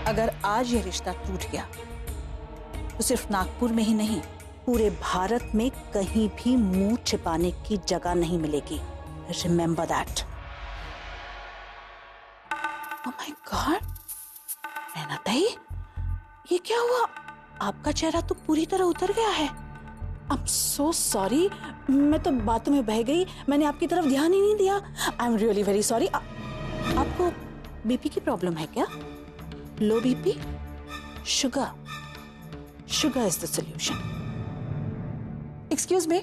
अगर आज ये रिश्ता टूट गया तो सिर्फ नागपुर में ही नहीं, पूरे भारत में कहीं भी मुंह छिपाने की जगह नहीं मिलेगी। Remember that. Oh my god, Naina Tai, ये क्या हुआ? आपका चेहरा तो पूरी तरह उतर गया है। आई एम सो सॉरी, मैं तो बातों में बह गई, मैंने आपकी तरफ ध्यान ही नहीं दिया। I am really very sorry. आपको बीपी की प्रॉब्लम है क्या? लो BP? Sugar is the solution. Excuse me.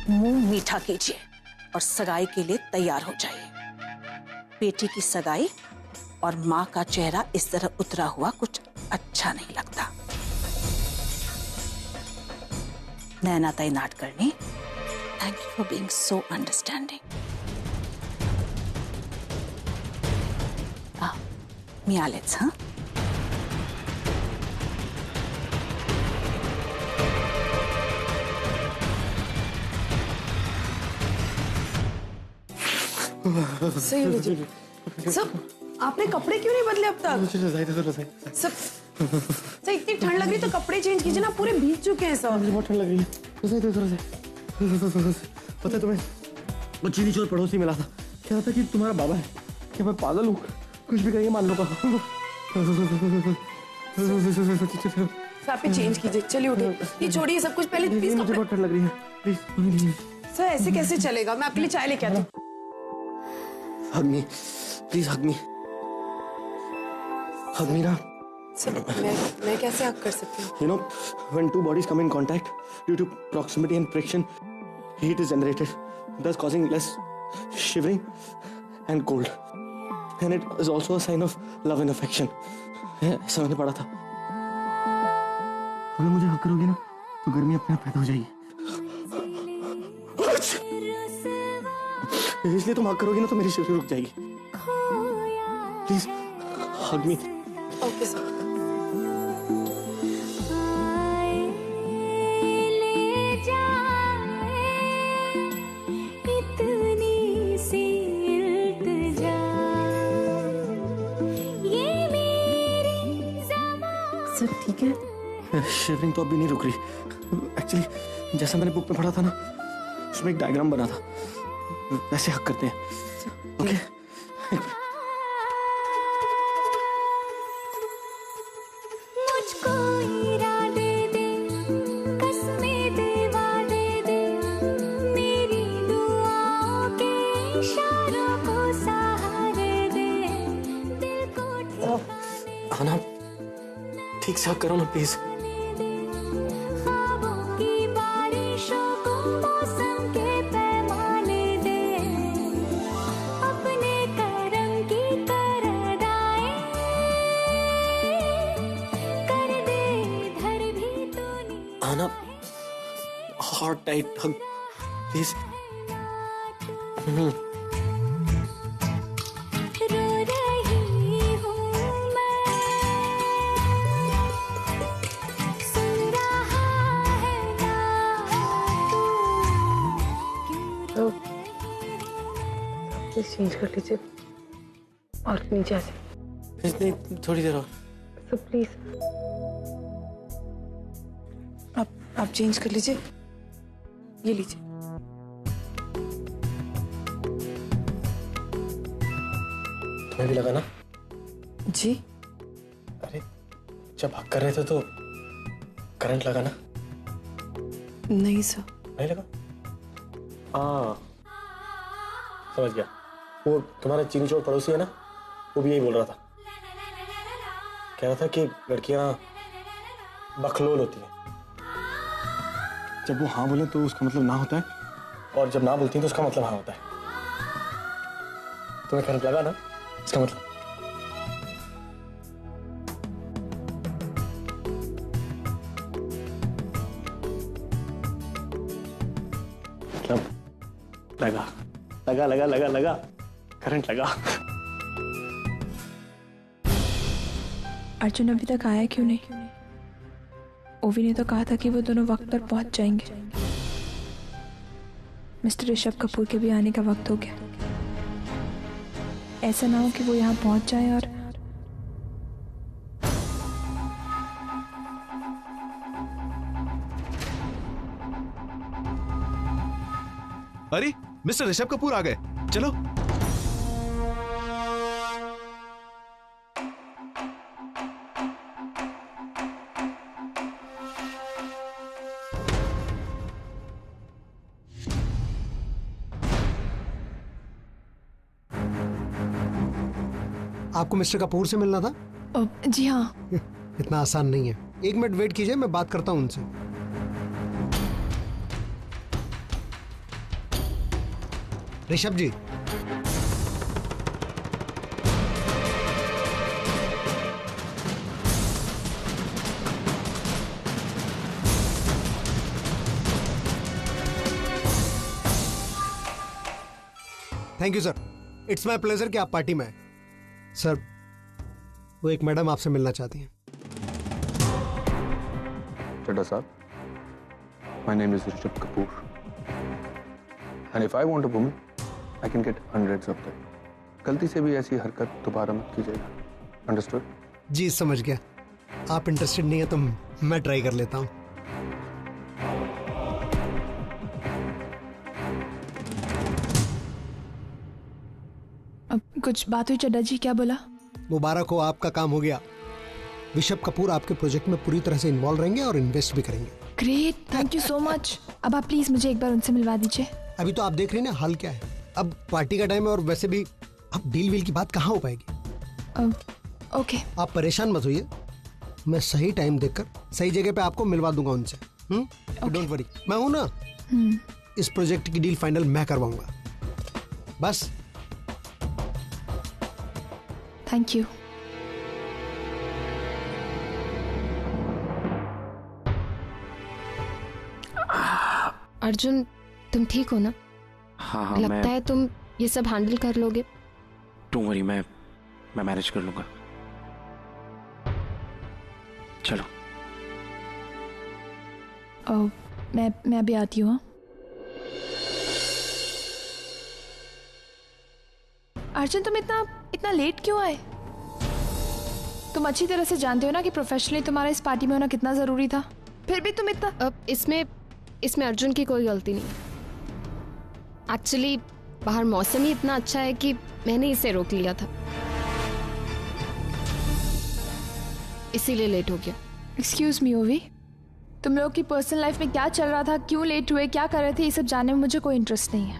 मुंह मीठा कीजिए और सगाई के लिए तैयार हो जाइए। बेटी की सगाई और माँ का चेहरा इस तरह उतरा हुआ कुछ अच्छा नहीं लगता। Naina Tai Nadkarni, thank you for being so understanding. मियालेट्स, हाँ? सही लीजिए। सब आपने कपड़े क्यों नहीं बदले अब तक? सब इतनी ठंड लग रही तो कपड़े चेंज कीजिए ना, पूरे भीग चुके हैं सब। बहुत ठंड लग रही है। पता है तुम्हें, वो चीनी चोर पड़ोसी मिला था, कह रहा था कि तुम्हारा बाबा है। क्या मैं पागल हूँ? कुछ भी कहिए मान लो का। आप चेंज कीजिए, चलिए उठिए, ये छोड़िए सब कुछ, पहले प्लीज। मुझे बहुत ठंड लग रही है, प्लीज। सर ऐसे कैसे चलेगा? मैं आपके लिए चाय लेके आती हूँ। Hug me, please hug me. Hug me ना। सर मैं कैसे हग कर सकती हूँ? You know, when two bodies come in contact, due to proximity and friction, heat is generated, thus causing less shivering and cold. And it is also a sign of love and affection. ऐसा मैंने पढ़ा था। अगर मुझे हग करोगे ना, तो गर्मी अपने आप पैदा हो जाएगी। इसलिए तुम हग करोगे ना तो मेरी शिवरी रुक जाएगी। Please hug me. Okay sir. सब ठीक है? शिवरिंग तो अभी नहीं रुक रही। एक्चुअली जैसा मैंने बुक में पढ़ा था ना, उसमें एक डायग्राम बना था, वैसे हक करते हैं। ओके? मुझको इरादे दे, कसमें दे, वादे दे, मेरी दुआओं के इशारों को सहारे दे, दिल को आना, ठीक से हक करो ना प्लीज। आना, hard tight hug, please. Change कर लीजिए और नीचे आ जाए। थोड़ी देर और। सब प्लीज आप चेंज कर लीजिए, ये लीजिए। तुम्हें भी लगा ना? जी? अरे जब हक कर रहे थे तो करंट लगा ना? नहीं सर। नहीं लगा? हाँ समझ गया। वो तुम्हारा चीनी चोर पड़ोसी है ना, वो भी यही बोल रहा था। कह रहा था कि लड़कियां बखलोल होती हैं। जब वो हाँ बोले तो उसका मतलब ना होता है, और जब ना बोलती हैं तो उसका मतलब हाँ होता है। तुम्हें करंट लगा ना, इसका मतलब। लगा लगा लगा लगा लगा करंट लगा। अर्जुन अभी तक आया क्यों नहीं? ओवी ने तो कहा था कि वो दोनों वक्त पर पहुंच जाएंगे। मिस्टर ऋषभ कपूर के भी आने का वक्त हो गया। ऐसा ना हो कि वो यहाँ पहुंच जाए और अरे मिस्टर ऋषभ कपूर आ गए, चलो। आपको मिस्टर कपूर से मिलना था? जी हाँ। इतना आसान नहीं है। 1 मिनट वेट कीजिए, मैं बात करता हूं उनसे। Rishabh ji, thank you sir. It's my pleasure कि आप पार्टी में आए। सर, वो एक मैडम आपसे मिलना चाहती हैं। चड्ढा साहब, my name is Rishabh Kapoor, and if I want a woman, I can get hundreds of them. गलती से भी ऐसी हरकत दोबारा मत कीजिएगा, अंडरस्टूड? जी समझ गया। आप इंटरेस्टेड नहीं है तो मैं ट्राई कर लेता हूँ। अब कुछ बात हुई चड्ढा जी? क्या बोला? मुबारक हो, आपका काम हो गया। ऋषभ कपूर आपके प्रोजेक्ट में पूरी तरह से इन्वॉल्व रहेंगे और इन्वेस्ट भी करेंगे। Great, thank you so much. अब आप प्लीज मुझे एक बार उनसे मिलवा दीजिए। अभी तो आप देख रहे हैं ना हाल क्या है। अब पार्टी का टाइम है और वैसे भी अब डील वील की बात कहाँ हो पाएगी। ओके। आप परेशान मत होइए, मैं सही टाइम देखकर सही जगह पे आपको मिलवा दूंगा उनसे। डोंट वरी, मैं हूं ना। इस प्रोजेक्ट की डील फाइनल मैं करवाऊंगा, बस। Thank you. अर्जुन, तुम ठीक हो ना? हाँ, लगता है तुम ये सब हैंडल कर लोगे। डोंट वरी, मैं मैनेज कर लूंगा। चलो। मैं अभी आती हूँ। अर्जुन, तुम इतना लेट क्यों आए? तुम अच्छी तरह से जानते हो ना कि प्रोफेशनली तुम्हारा इस पार्टी में होना कितना जरूरी था। फिर भी तुम इतना। इसमें अर्जुन की कोई गलती नहीं। एक्चुअली बाहर मौसम ही इतना अच्छा है कि मैंने इसे रोक लिया था, इसीलिए लेट हो गया। एक्सक्यूज मी ओवी, तुम लोग की पर्सनल लाइफ में क्या चल रहा था, क्यों लेट हुए, क्या कर रहे थे, ये सब जानने में मुझे कोई इंटरेस्ट नहीं है।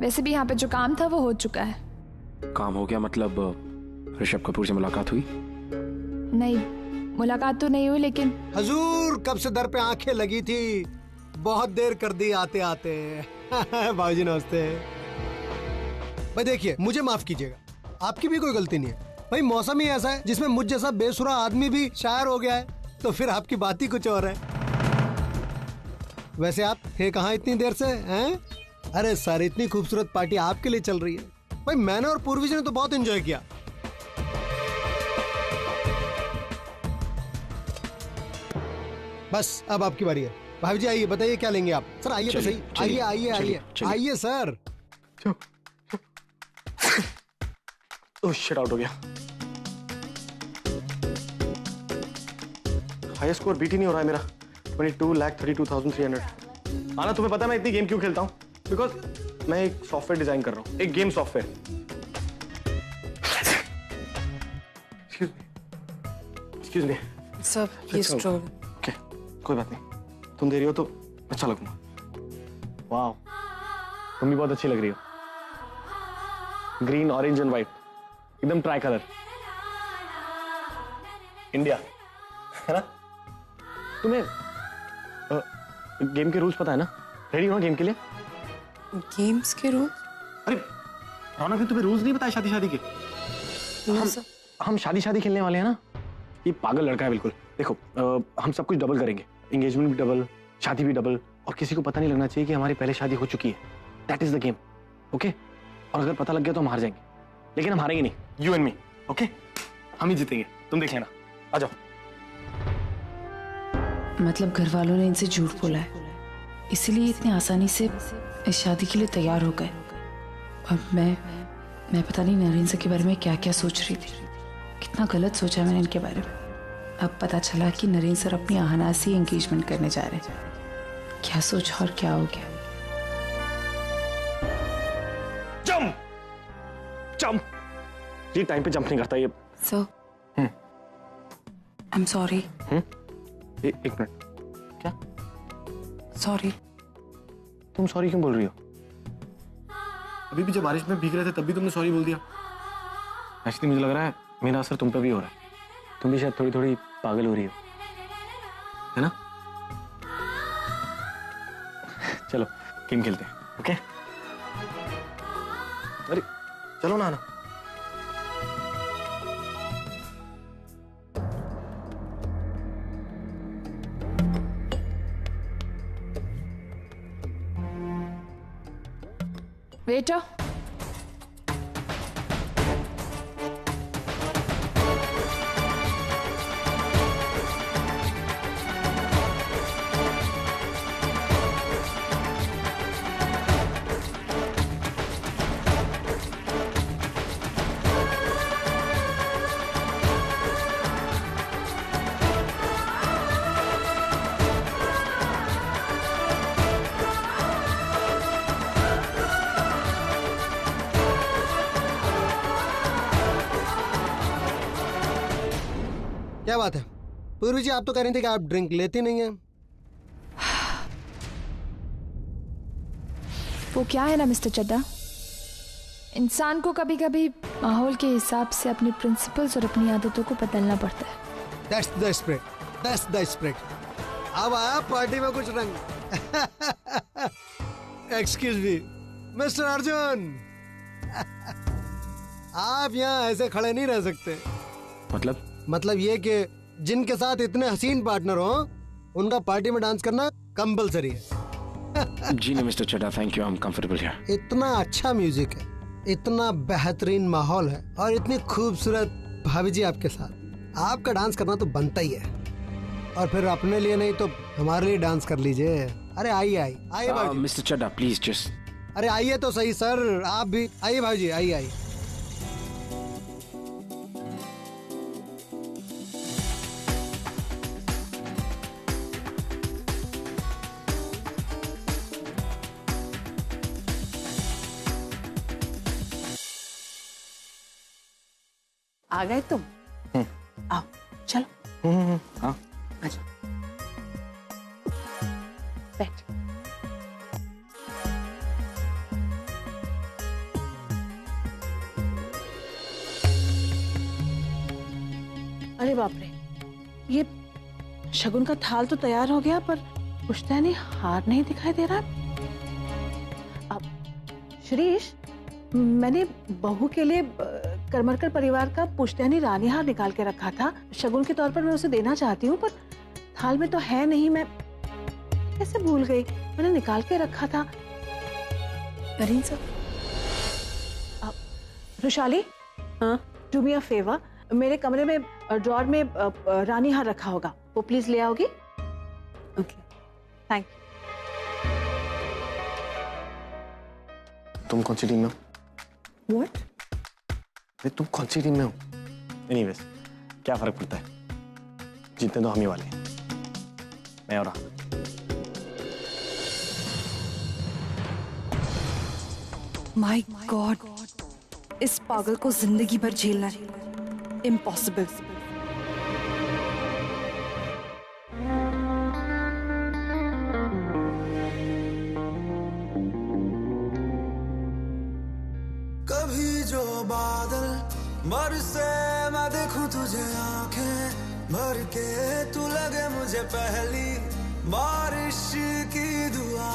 वैसे भी यहाँ पे जो काम था वो हो चुका है। काम हो गया मतलब ऋषभ कपूर से मुलाकात हुई? नहीं, मुलाकात तो नहीं हुई, लेकिन हजूर कब से दर पे आंखें लगी थी, बहुत देर कर दी आते आते। बाबूजी नमस्ते। भाई देखिए, मुझे माफ कीजिएगा, आपकी भी कोई गलती नहीं है। भाई मौसम ही ऐसा है जिसमें मुझ जैसा बेसुरा आदमी भी शायर हो गया है, तो फिर आपकी बात ही कुछ और है। वैसे आप थे कहाँ इतनी देर से हैं? अरे सर, इतनी खूबसूरत पार्टी आपके लिए चल रही है। भाई मैंने और पूर्वी जी ने तो बहुत एंजॉय किया। बस अब आपकी बारी है। भाभी जी आइए, बताइए क्या लेंगे आप? सर आइए तो सही, आइए आइए आइए आइए सर। ओह शिट, आउट हो गया। हाईएस्ट स्कोर बीट ही नहीं हो रहा है मेरा। 22,32,300। आना, तुम्हें पता है मैं इतनी गेम क्यों खेलता हूँ? बिकॉज मैं एक सॉफ्टवेयर डिजाइन कर रहा हूँ, एक गेम सॉफ्टवेयर। एक्सक्यूज मी सब ये स्ट्रोल। ओके, कोई बात नहीं, तुम दे रही हो तो अच्छा लगूंगा। वाह, तुम भी बहुत अच्छी लग रही हो। ग्रीन, ऑरेंज एंड व्हाइट, एकदम ट्राई कलर। इंडिया है ना? तुम्हें गेम के रूल्स पता है ना? रेडी हो ना गेम के लिए? गेम्स के रूल? अरे रौनक ने तुम्हें रूल्स नहीं बताए शादी के? हम शादी खेलने वाले हैं ना। ये पागल लड़का है बिल्कुल। देखो, हम सब कुछ डबल करेंगे, एंगेजमेंट भी डबल, शादी भी डबल, और किसी को पता नहीं लगना चाहिए कि हमारी पहले शादी हो चुकी है। That is the game, okay? और अगर पता लग गया तो हम हार जाएंगे, लेकिन हम हारेंगे नहीं, यू एंड मी, ओके? हम ही जीतेंगे, तुम देख लेना। आ जाओ। मतलब घर वालों ने इनसे झूठ बोला है, इसीलिए इतनी आसानी से इस शादी के लिए तैयार हो गए। और मैं पता नहीं नरेन सर के बारे में क्या क्या सोच रही थी। कितना गलत सोचा मैंने इनके बारे में। अब पता चला कि नरेन सर अपनी आहना से एंगेजमेंट करने जा रहे हैं। क्या सोचा और क्या हो गया। जंप जंप, ये टाइम पे जंप नहीं करता ये। Sir I am sorry. एक मिनट, क्या सॉरी? तुम सॉरी क्यों बोल रही हो? अभी भी जब बारिश में भीग रहे थे तब भी तुमने सॉरी बोल दिया। एक्चुअली मुझे लग रहा है मेरा असर तुम पे भी हो रहा है। तुम भी शायद थोड़ी थोड़ी पागल हो रही हो, है ना? चलो गेम खेलते हैं, ओके? अरे चलो ना। वेटर, क्या बात है पूर्वी जी, आप तो कह रही थी कि आप ड्रिंक लेती नहीं हैं। वो क्या है ना मिस्टर चड्डा, इंसान को कभी कभी माहौल के हिसाब से अपने प्रिंसिपल्स और अपनी आदतों को बदलना पड़ता है। That's the spirit. That's the spirit. अब आया पार्टी में कुछ रंग। एक्सक्यूज मी मिस्टर अर्जुन, आप यहाँ ऐसे खड़े नहीं रह सकते। मतलब ये कि जिनके साथ इतने हसीन पार्टनर हो उनका पार्टी में डांस करना कंपलसरी है। जी नहीं mister Chadda, thank you, I am comfortable here. इतना अच्छा म्यूजिक है, इतना बेहतरीन माहौल है और इतनी खूबसूरत भाभी जी आपके साथ, आपका डांस करना तो बनता ही है। और फिर अपने लिए नहीं तो हमारे लिए डांस कर लीजिए। अरे आइए भाभी। Mister Chadda please just. अरे आइए तो सही सर, आप भी आइए भाभी जी, आइए। आ गए तुम? आओ चलो। हाँ आजा, बैठ। अरे बाप रे, ये शगुन का थाल तो तैयार हो गया पर पुश्तैनी हार नहीं दिखाई दे रहा। अब शिरीष, मैंने बहू के लिए करमरकर परिवार का पुश्तैनी रानी हार निकाल के रखा था। शगुन के तौर पर मैं उसे देना चाहती हूँ, पर थाल में तो है नहीं। मैं कैसे भूल गई, मैंने निकाल के रखा था। नरेन सर, रुशाली, हाँ, डू मी अ फेवर, मेरे कमरे में ड्रॉर में रानी हार रखा होगा, वो प्लीज ले आओगी? Okay, thank you. तुम कौन सी टीम में हो? What? तुम कौन सी टीम में हो? एनीवेज, क्या फर्क पड़ता है, जीतने तो हम ही वाले हैं, मैं और राहुल। माय गॉड, इस पागल को जिंदगी भर झेलना है, इम्पॉसिबल। कभी जो बादल बरसे मैं देखूं तुझे आंखें भर के, तू लगे मुझे पहली बारिश की दुआ।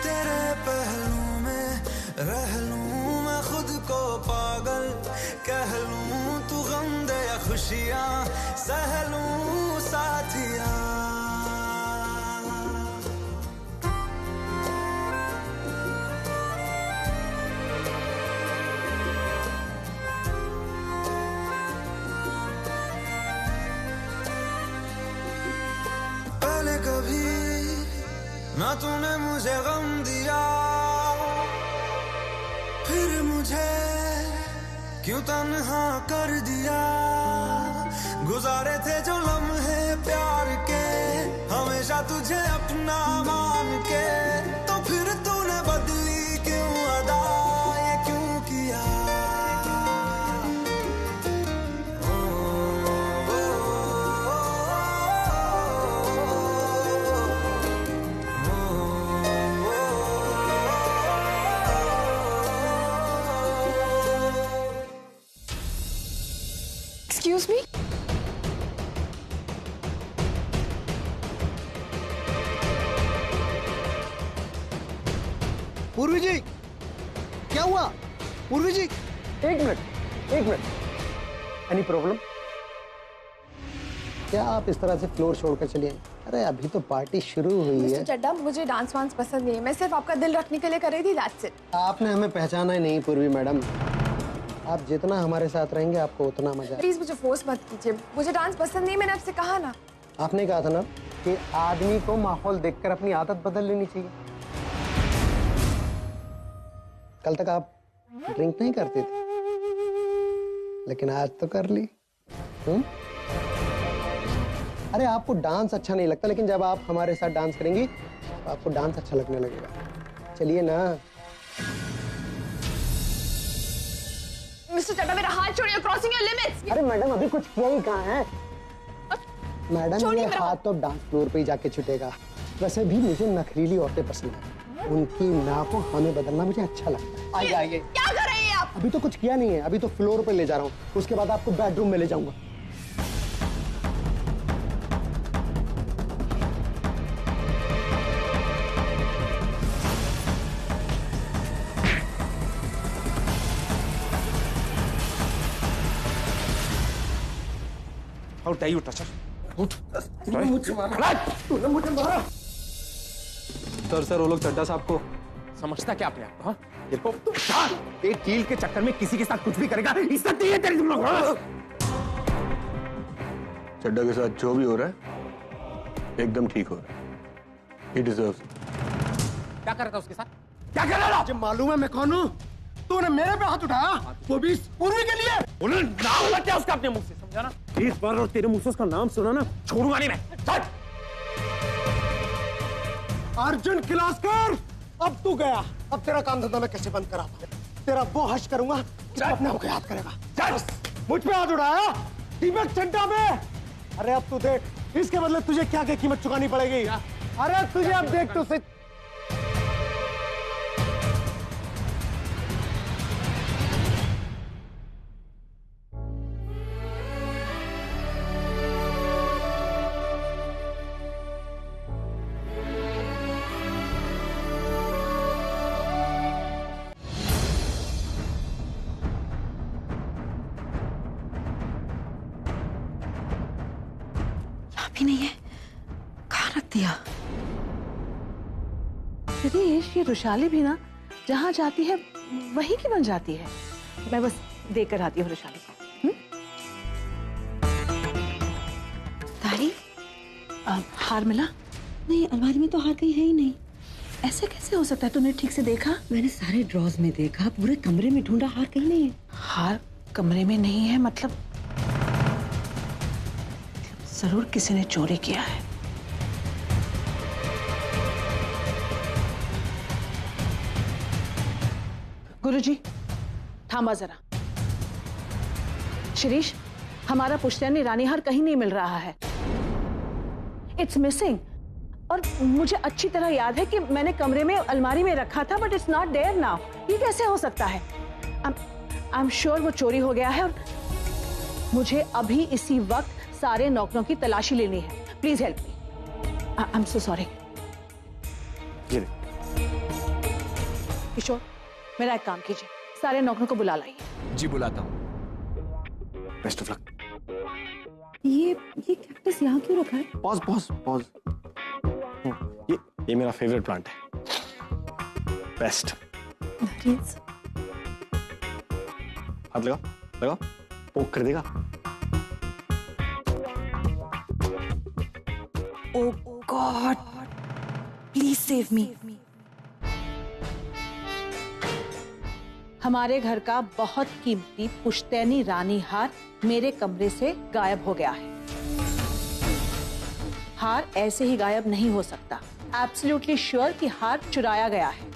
तेरे पहलू में रह लूं मैं खुद को पागल, कह लूं तू गम दे या खुशियां सह लूं साथिया। ना तूने मुझे गम दिया, फिर मुझे क्यों तन्हा कर दिया। गुजारे थे जो लम्हे प्यार के, हमेशा तुझे अपना मान के, तो फिर तूने बदली क्यों अदा, ये क्यों किया। एक्सक्यूज मी, पूर्वी जी, क्या हुआ? पूर्वी जी, एक मिनट, एनी प्रॉब्लम? क्या आप इस तरह से फ्लोर छोड़कर चलिए? अरे अभी तो पार्टी शुरू हुई है। मिस्टर चड्डा, मुझे डांस वांस पसंद नहीं है, मैं सिर्फ आपका दिल रखने के लिए कर रही थी, दैट्स इट। आपने हमें पहचाना ही नहीं पूर्वी मैडम। आप जितना हमारे साथ रहेंगे आपको उतना मजा। प्लीज मुझे फोर्स मत कीजिए, मुझे डांस पसंद नहीं, मैंने आपसे कहा ना। आपने कहा था ना कि आदमी को माहौल देखकर अपनी आदत बदल लेनी चाहिए। कल तक आप ड्रिंक नहीं करते थे, लेकिन आज तो कर ली। अरे आपको डांस अच्छा नहीं लगता, लेकिन जब आप हमारे साथ डांस करेंगी तो आपको डांस अच्छा लगने लगेगा। चलिए ना। मिस्टर चड्डा, मेरा हाथ छोड़िए, क्रॉसिंग योर लिमिट्स। अरे मैडम, अभी कुछ किया ही कहाँ है? मैडम, ये हाथ तो डांस फ्लोर पे ही जाके छूटेगा। वैसे भी मुझे नखरीली औरतें पसंद है, उनकी नापों हमें बदलना मुझे अच्छा लगता है। आइए आइए। क्या कर रहे हैं आप? अभी तो कुछ किया नहीं है, अभी तो फ्लोर पे ले जा रहा हूँ, उसके बाद आपको बेडरूम में ले जाऊंगा। How dare you touch her? तूने मुझे मारा। सर वो लोग चड्डा साहब को समझता क्या अपने आप को? हाँ? देखो, एक डील के चक्कर में किसी के साथ कुछ भी करेगा, इज्जत नहीं है तेरी तुम लोग। चड्डा के साथ जो भी हो रहा है एकदम ठीक हो रहा है। He deserves it. क्या कर रहा था उसके साथ? क्या कर रहा था? मुझे मालूम है मैं कौन हूँ। तूने मेरे पे हाथ उठाया, वो भी इस पूर्वी के लिए। बोले नाम मत क्या उसका अपने मुंह से, समझा ना? इस बार और तेरे मुंह से उसका नाम सुना ना, छोड़ूंगा नहीं मैं। चल। अर्जुन किलास्कर, अब तू गया। अब तेरा काम धंधा मैं कैसे बंद करा? तेरा वो हश करूंगा कि तू अपने आप को याद करेगा। चल। मुझ पे हाथ उठाया दीपक चड्डा में। अरे अब तू देख, इसके बदले तुझे क्या क्या कीमत चुकानी पड़ेगी। अरे तुझे अब देख तो सही। भी नहीं है, कहाँ रख दिया? शिरीष, ये रुशाली भी ना जहाँ जाती है वहीं की बन जाती है। मैं बस देकर आती हूँ रुशाली को। तारी, हार मिला? नहीं, अलमारी में तो हार कहीं है ही नहीं। ऐसे कैसे हो सकता है? तूने ठीक से देखा? मैंने सारे ड्रॉज में देखा, पूरे कमरे में ढूंढा, हार कहीं नहीं है। हार कमरे में नहीं है मतलब जरूर किसी ने चोरी किया है। गुरुजी, थामा जरा। शिरीष, हमारा पुश्तैनी रानी हार कहीं नहीं मिल रहा है। It's missing. और मुझे अच्छी तरह याद है कि मैंने कमरे में अलमारी में रखा था, but it's not there now. ये कैसे हो सकता है? आई एम श्योर वो चोरी हो गया है और मुझे अभी इसी वक्त सारे नौकरों की तलाशी लेनी है। Please help me. I am so sorry. Kishore, मेरा एक काम कीजिए, सारे नौकरों को बुला लाइए। जी बुलाता हूँ। Best of luck. ये कैक्टस यहाँ क्यों रखा है? Pause pause pause. ये मेरा फेवरेट प्लांट है। बेस्ट। हाथ लगा लगा, पोक कर देगा। ओह गॉड, प्लीज सेव मी। हमारे घर का बहुत कीमती पुश्तैनी रानी हार मेरे कमरे से गायब हो गया है। हार ऐसे ही गायब नहीं हो सकता। एब्सोल्युटली श्योर कि हार चुराया गया है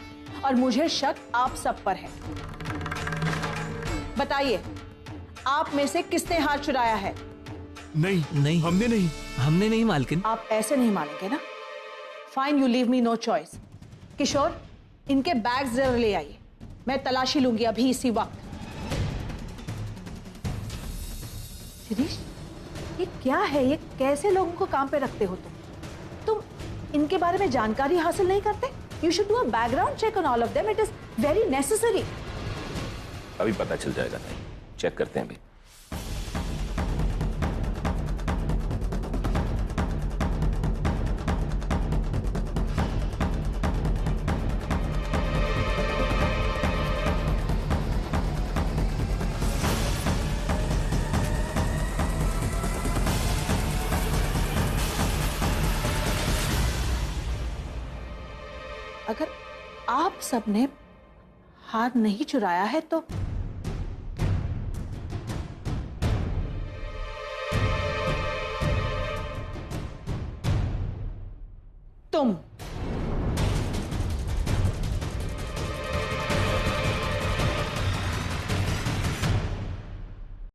और मुझे शक आप सब पर है। बताइए, आप में से किसने हार चुराया है? नहीं नहीं, हमने नहीं मालकिन। आप ऐसे नहीं मानेंगे ना? Fine, you leave me no choice. Kishore, इनके बैग्स जरूर ले आइए, मैं तलाशी लूंगी अभी इसी वक्त। शिरीष, ये क्या है? ये कैसे लोगों को काम पे रखते हो तुम इनके बारे में जानकारी हासिल नहीं करते? You should do a background check on all of them, it is very necessary. अभी पता चल जाएगा, चेक करते हैं अभी। अगर आप सबने हार नहीं चुराया है तो